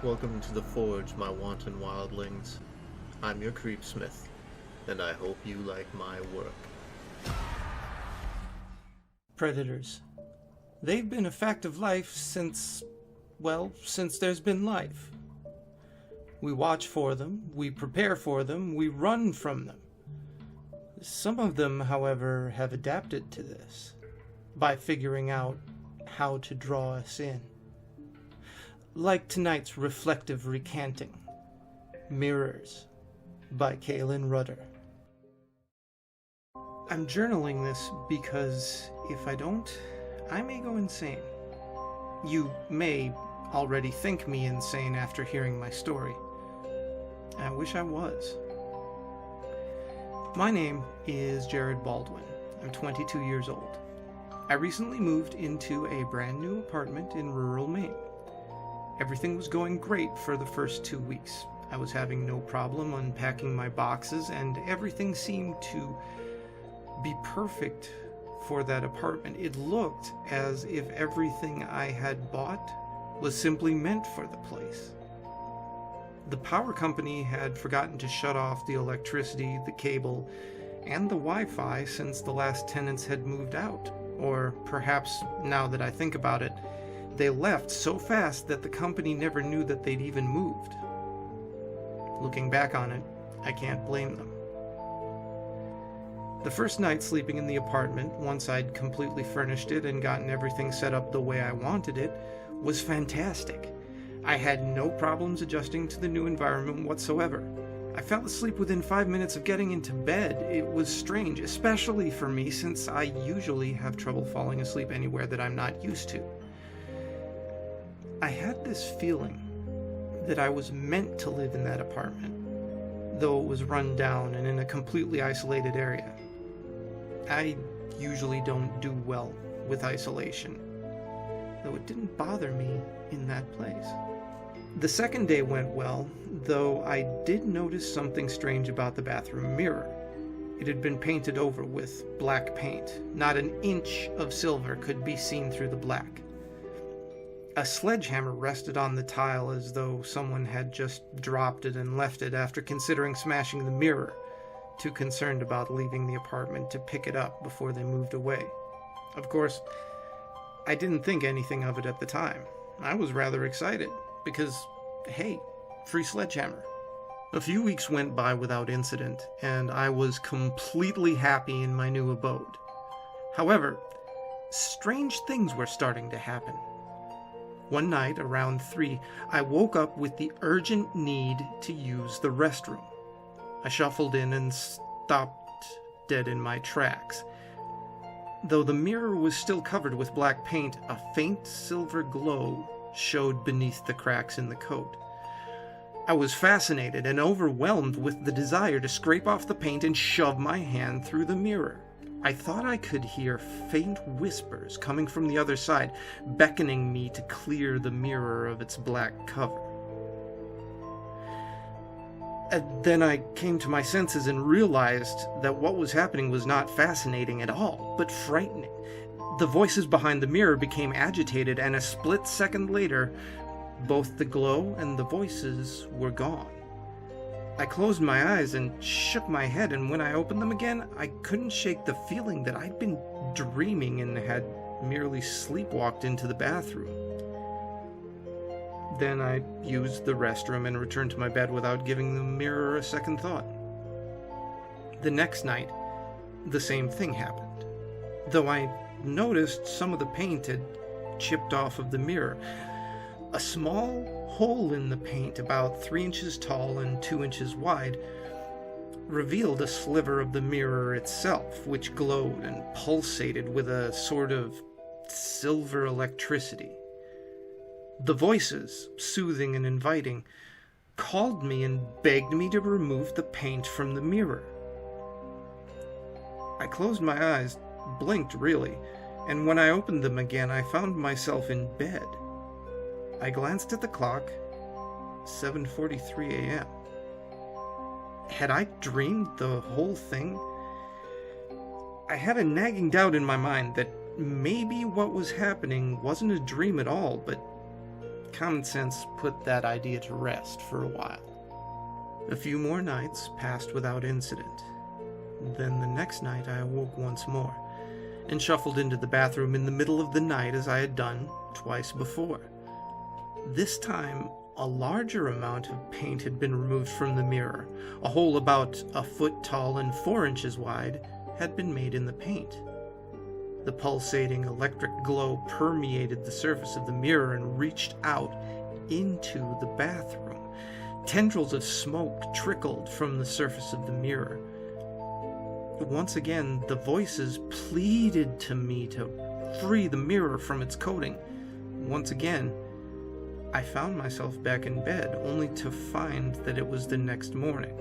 Welcome to the Forge, my wanton wildlings. I'm your creepsmith, and I hope you like my work. Predators. They've been a fact of life since there's been life. We watch for them, we prepare for them, we run from them. Some of them, however, have adapted to this by figuring out how to draw us in. Like tonight's reflective recanting, Mirrors, by Kaylin Rutter. I'm journaling this because if I don't, I may go insane. You may already think me insane after hearing my story. I wish I was. My name is Jared Baldwin. I'm 22 years old. I recently moved into a brand new apartment in rural Maine. Everything was going great for the first 2 weeks. I was having no problem unpacking my boxes, and everything seemed to be perfect for that apartment. It looked as if everything I had bought was simply meant for the place. The power company had forgotten to shut off the electricity, the cable, and the Wi-Fi since the last tenants had moved out. Or perhaps, now that I think about it, they left so fast that the company never knew that they'd even moved. Looking back on it, I can't blame them. The first night sleeping in the apartment, once I'd completely furnished it and gotten everything set up the way I wanted it, was fantastic. I had no problems adjusting to the new environment whatsoever. I fell asleep within 5 minutes of getting into bed. It was strange, especially for me, since I usually have trouble falling asleep anywhere that I'm not used to. I had this feeling that I was meant to live in that apartment, though it was run down and in a completely isolated area. I usually don't do well with isolation, though it didn't bother me in that place. The second day went well, though I did notice something strange about the bathroom mirror. It had been painted over with black paint. Not an inch of silver could be seen through the black. A sledgehammer rested on the tile as though someone had just dropped it and left it after considering smashing the mirror, too concerned about leaving the apartment to pick it up before they moved away. Of course, I didn't think anything of it at the time. I was rather excited, because, hey, free sledgehammer. A few weeks went by without incident, and I was completely happy in my new abode. However, strange things were starting to happen. One night, around 3, I woke up with the urgent need to use the restroom. I shuffled in and stopped dead in my tracks. Though the mirror was still covered with black paint, a faint silver glow showed beneath the cracks in the coat. I was fascinated and overwhelmed with the desire to scrape off the paint and shove my hand through the mirror. I thought I could hear faint whispers coming from the other side, beckoning me to clear the mirror of its black cover. Then I came to my senses and realized that what was happening was not fascinating at all, but frightening. The voices behind the mirror became agitated, and a split second later, both the glow and the voices were gone. I closed my eyes and shook my head, and when I opened them again, I couldn't shake the feeling that I'd been dreaming and had merely sleepwalked into the bathroom. Then I used the restroom and returned to my bed without giving the mirror a second thought. The next night, the same thing happened, though I noticed some of the paint had chipped off of the mirror. A small hole in the paint, about 3 inches tall and 2 inches wide, revealed a sliver of the mirror itself, which glowed and pulsated with a sort of silver electricity. The voices, soothing and inviting, called me and begged me to remove the paint from the mirror. I closed my eyes, blinked really, and when I opened them again, I found myself in bed. I glanced at the clock, 7:43 a.m. Had I dreamed the whole thing? I had a nagging doubt in my mind that maybe what was happening wasn't a dream at all, but Common sense put that idea to rest for a while. A few more nights passed without incident. Then the next night I awoke once more, and shuffled into the bathroom in the middle of the night as I had done twice before. This time, a larger amount of paint had been removed from the mirror. A hole about a foot tall and 4 inches wide had been made in the paint. The pulsating electric glow permeated the surface of the mirror and reached out into the bathroom. Tendrils of smoke trickled from the surface of the mirror. Once again, the voices pleaded to me to free the mirror from its coating. Once again, I found myself back in bed, only to find that it was the next morning.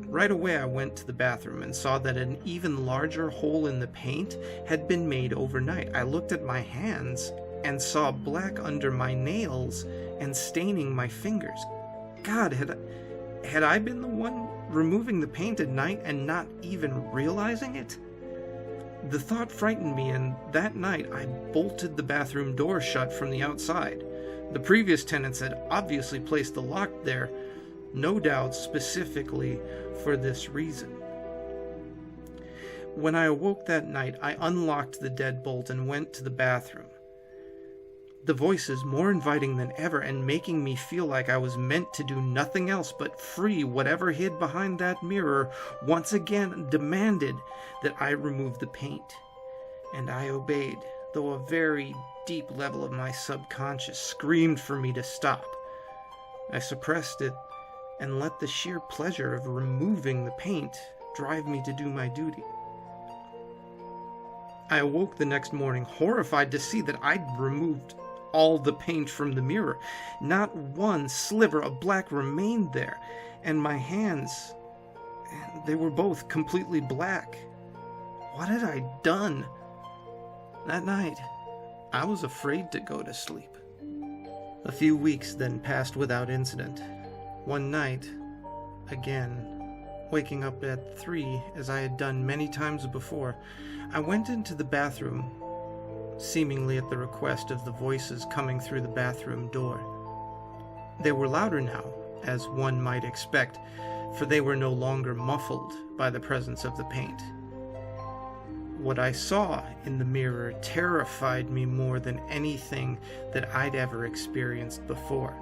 Right away I went to the bathroom and saw that an even larger hole in the paint had been made overnight. I looked at my hands and saw black under my nails and staining my fingers. God, had I been the one removing the paint at night and not even realizing it? The thought frightened me, and that night I bolted the bathroom door shut from the outside. The previous tenants had obviously placed the lock there, no doubt specifically for this reason. When I awoke that night, I unlocked the deadbolt and went to the bathroom. The voices, more inviting than ever and making me feel like I was meant to do nothing else but free whatever hid behind that mirror, once again demanded that I remove the paint. And I obeyed, though a very deep level of my subconscious screamed for me to stop. I suppressed it and let the sheer pleasure of removing the paint drive me to do my duty. I awoke the next morning horrified to see that I'd removed all the paint from the mirror. Not one sliver of black remained there, and my hands, they were both completely black. What had I done? That night, I was afraid to go to sleep. A few weeks then passed without incident. One night, again, waking up at 3 as I had done many times before, I went into the bathroom, seemingly at the request of the voices coming through the bathroom door. They were louder now, as one might expect, for they were no longer muffled by the presence of the paint. What I saw in the mirror terrified me more than anything that I'd ever experienced before.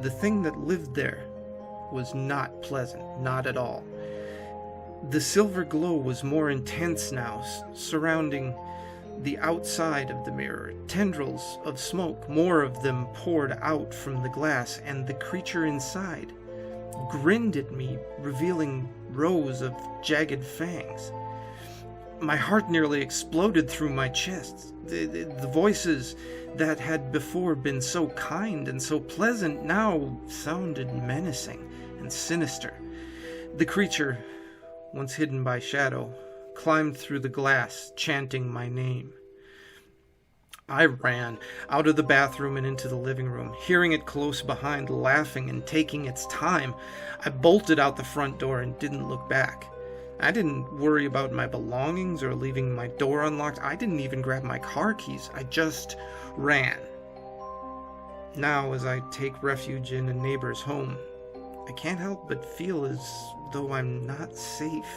The thing that lived there was not pleasant, not at all. The silver glow was more intense now, surrounding the outside of the mirror. Tendrils of smoke, more of them poured out from the glass, and the creature inside grinned at me, revealing rows of jagged fangs. My heart nearly exploded through my chest. The voices that had before been so kind and so pleasant now sounded menacing and sinister. The creature, once hidden by shadow, climbed through the glass, chanting my name. I ran out of the bathroom and into the living room, hearing it close behind, laughing and taking its time. I bolted out the front door and didn't look back. I didn't worry about my belongings or leaving my door unlocked. I didn't even grab my car keys. I just ran. Now, as I take refuge in a neighbor's home, I can't help but feel as though I'm not safe.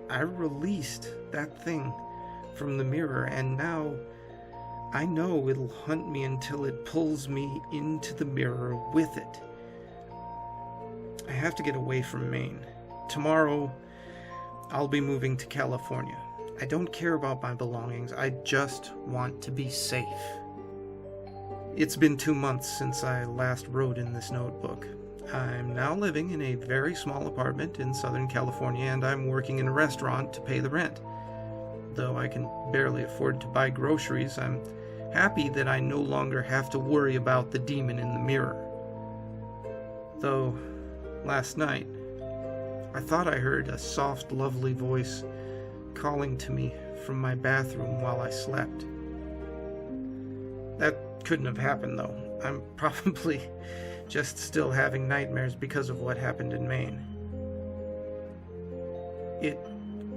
I released that thing from the mirror, and now I know it'll hunt me until it pulls me into the mirror with it. I have to get away from Maine. Tomorrow, I'll be moving to California. I don't care about my belongings. I just want to be safe. It's been 2 months since I last wrote in this notebook. I'm now living in a very small apartment in Southern California, and I'm working in a restaurant to pay the rent. Though I can barely afford to buy groceries, I'm happy that I no longer have to worry about the demon in the mirror. Though, last night, I thought I heard a soft, lovely voice calling to me from my bathroom while I slept. That couldn't have happened, though. I'm probably just still having nightmares because of what happened in Maine. It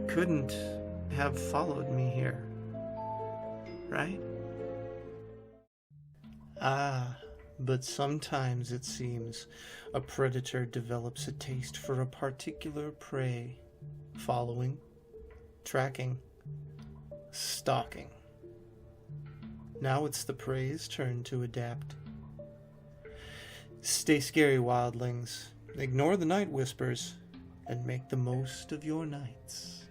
couldn't have followed me here, right? Ah, but sometimes it seems a predator develops a taste for a particular prey, following, tracking, stalking. Now it's the prey's turn to adapt. Stay scary, wildlings. Ignore the night whispers and make the most of your nights.